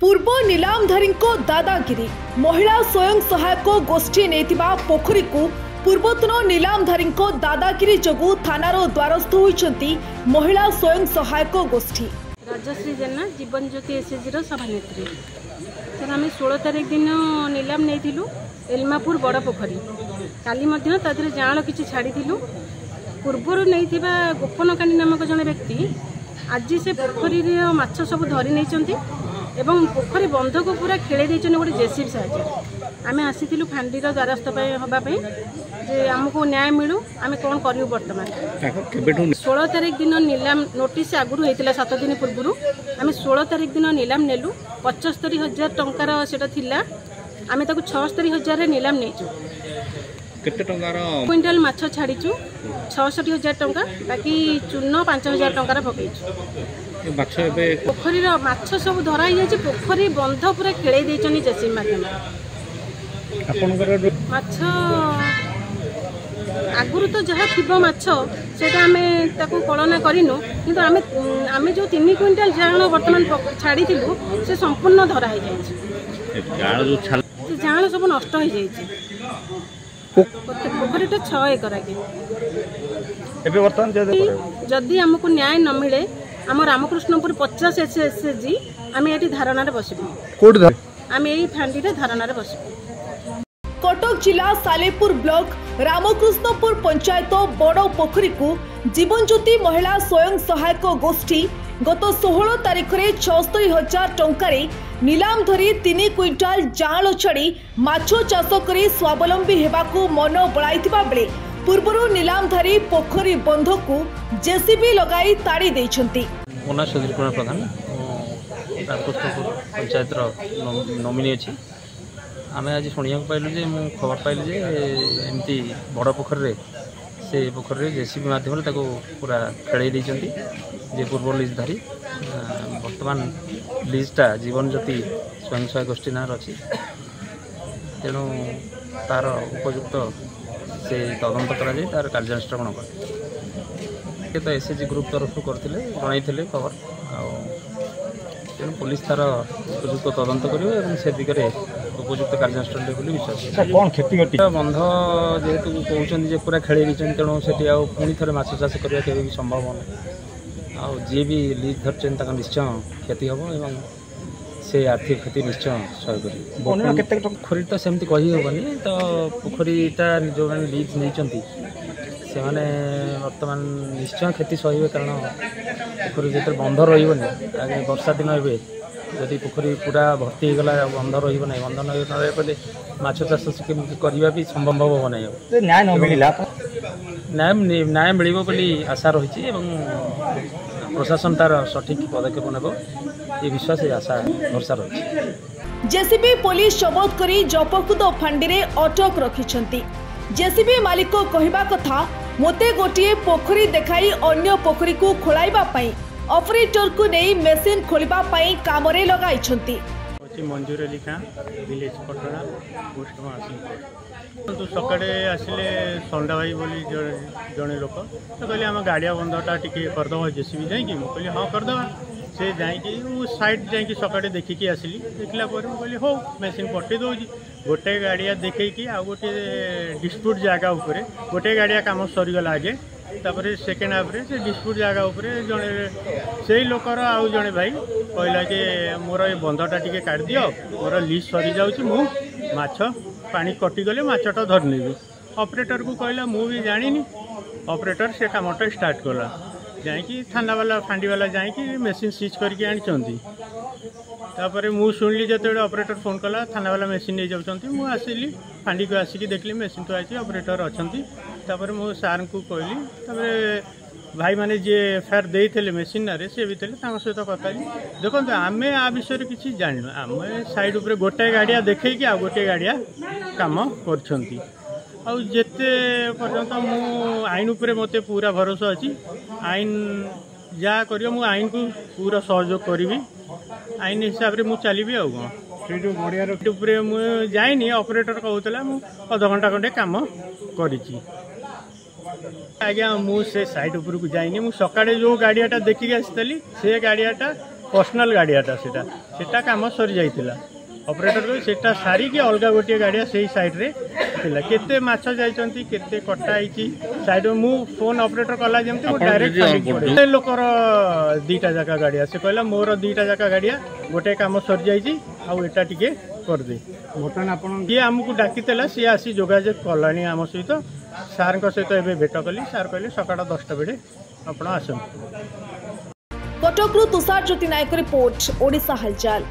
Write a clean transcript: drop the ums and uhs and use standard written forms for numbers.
पूर्व नीलामधारी दादागिरी महिला स्वयं सहायक गोष्ठी नेतिबा पोखरी को पूर्वतन नीलामधारी दादागिरी जगु थानार द्वारस्थ होइछंती महिला स्वयं सहायक गोष्ठी। राजश्री जेना जीवन ज्योति एसएचजी सभानेत्री सर आम 16 तारिख दिन नीलाम नहीं एलमापुर बड़ पोखरी काली जाल कि छाड़ी पूर्वर नहीं गोपनकानी नामक जड़े व्यक्ति आज से पोखरी माछ सब धरी नहीं एवं पोखरी बंध को पूरा खेले गोटे जेसीबी साहय आम आसी फांडीर द्वारस्थ हाँपाई जे आमको न्याय मिलू आम कौन करूँ बर्तमान 16 तारिख दिन नीलाम नोटिस आगुरी होता 7 दिन पूर्व आम 16 तारिख दिन नीलाम नेलु 75,000 टंकार से आम 76,000 नीलाम नहीं क्विंटाल माछ छाड़ीचु 66,000 टंका बाकी चून 5,000 टंकार पकईचु पोखरी माछ सब धरा पोखरी बंध पूरा खेल जेसीबी माध्यम माछ आगुरी तो जहाँ थी माछ से आम कलना करूँ कि आम जो 3 क्विंटाल जाल बर्तमान छाड़ी से संपूर्ण धरा जाल सब नष्ट हो जाए पोखरी 6 एकर आगे जदि आमको न्याय न मिले आम रामकृष्णपुर 50 एसएचजी आम ये धारणा बसबू आम यही फांडी धारणा बसबू। कटक जिला सालेपुर ब्लॉक रामकृष्णपुर पंचायत बड़ पोखरी को जीवन ज्योति महिला स्वयं सहायक गोष्ठी गत 16 तारिख में 76,000 टंकार नीलाम धरी 3 क्विंटाल जाल छाड़ी माछ चाष कर स्वावलंबी हेबाकू मन बड़ाइथिबा बेले पूर्वरु नीलामधारी पोखरी बंध को जेसीबी लगाई ताड़ी देइछंती। मोना सुधीर कुमार प्रधान रामकृष्णपुर पंचायत नॉमिनी अच्छी आम आज शुणा पाइलु जे मु खबर पाइलु जे एमती बड़ पोखरी से पोखरी जेसीबी माध्यम पूरा खेल जे पूर्व लीज धारी बर्तमान लीजटा जीवन ज्योति स्वयं सहायक गोष्ठी ना अच्छी तेणु तार उपयुक्त से तदंत कर तार कार्यानुष्ठान कर तो एसएचजी ग्रुप तरफ करते जन खबर तेणु पुलिस तार उपयुक्त तदंत कर दिगरे उपयुक्त कार्यानुष्ठान बोली विश्वास बंध जेहेतु कहते पूरा खेल तेणु से पुणी थे माछ चाष करवा केवे भी संभव ना जी भी लीज धरछन निश्चय क्षति हम एवं से आर्थिक क्षति निश्चय सह पोखरी तो सेमती कहीहबनी तो पोखरीटा जो मैंने लीज नहीं से मैंने बर्तमान निश्चय क्षति सहे कारण पोखरी जो बंध रही आगे वर्षा दिन ए जदि पोखरी पूरा भर्ती हो गला बंध रही बंध न माछ चाष करवा भी संभव हम ना न्याय मिल आशा रही प्रशासन तार सठिक पदक्षेप नेब ये विश्वास आशा भरसा रही। जेसीबी पुलिस जबत करी जपकुद फांडी रे अटक रखिछंती। जेसीबी मालिक कहिबा कथा मोते गोटिए पोखरी देखाई अन्य पोखरी को खोलाइबा पई ऑपरेटर को नहीं मेसिन खोलिबा पई कामरे लगाइछंती। मंजूर अली खां विलेज पटना पोस्ट तो सकाळे आसिले संडा भाई बोली जड़े लोक तो कहले आम गाड़िया बंधटा टी करदे जेसीबी जाकि मुझे हाँ करदे से जाकि साइड जाकि सकाळे देखिकी आसली देखला कहली हो मेसीन पठे दूसरी गोटे गाड़िया देखी आ गोटे डिस्प्यूट जगह उपर गोटे गाड़िया कम सरीगला आगे तापर सेकेंड हाफ से डिस्प्यूट जगह उपर जड़े से लोकर आउ जड़े भाई कहला कि मोर ये बंधटा टी काट दियो मोर लीज सरी जाऊँ मु माछ पानी कटिगले माछटा धरनेबी ऑपरेटर को कहला मु भी जानी ऑपरेटर से कामटा स्टार्ट कला जाकि थाना वाला फांडी वाला जाकि मेसीन सीज करके आनी तापर मु शुणिली जो ऑपरेटर फोन कला थाना वाला मेसीन नहीं जाऊँच मु आसिली फांडी को आसिक देखली मेसीन तो आई ऑपरेटर अच्छा तापर मु सार को कहली तापर भाई माने जे एफआईआर देते मेसीन से भी सहित कथा देखो आम आ विषय किसी जान आम साइड उपर गोटे गाड़िया देखे आ गोटे गाड़िया काम करते पर्यंत मु आईन उपर मत पूरा भरोसा अच्छी आईन जहाँ कर आईन को पूरा सहयोग करी आईन हिसाब से मुझे चलिए आड़िया मुझे जाइनी ऑपरेटर कहूला मुझ घंटा खंडे काम कर आज्ञा मुझे साइड उपर को जाइनी मुझे सकाळे जो गाड़ियाटा देखिक आसी से गाड़ियाटा पर्सनाल गाड़ियाटा सेटा काम सरी जाइतिला ऑपरेटर को सेटा सारी के अलग गोटे गाड़िया से साइड रे थिला केते माछ जाइचंती केते कटा आइची साइड मु फोन ऑपरेटर कला जेमते मु डायरेक्ट लोकर दीटा जाका गाड़िया से कहला मोर दीटा जाका गाड़िया गोटे काम सरी जाइची आ एटा टिके कर दे बर्तमान आपन ये हमकु डाकितेला से आसी जोगाजोग कलानी आम सहित सार सहित एबे भेट कली सार कहले सकाळ 10टा बेडे आपण आसन। कटकरू तुषार ज्योति नायक रिपोर्ट ओडिशा हालचाल।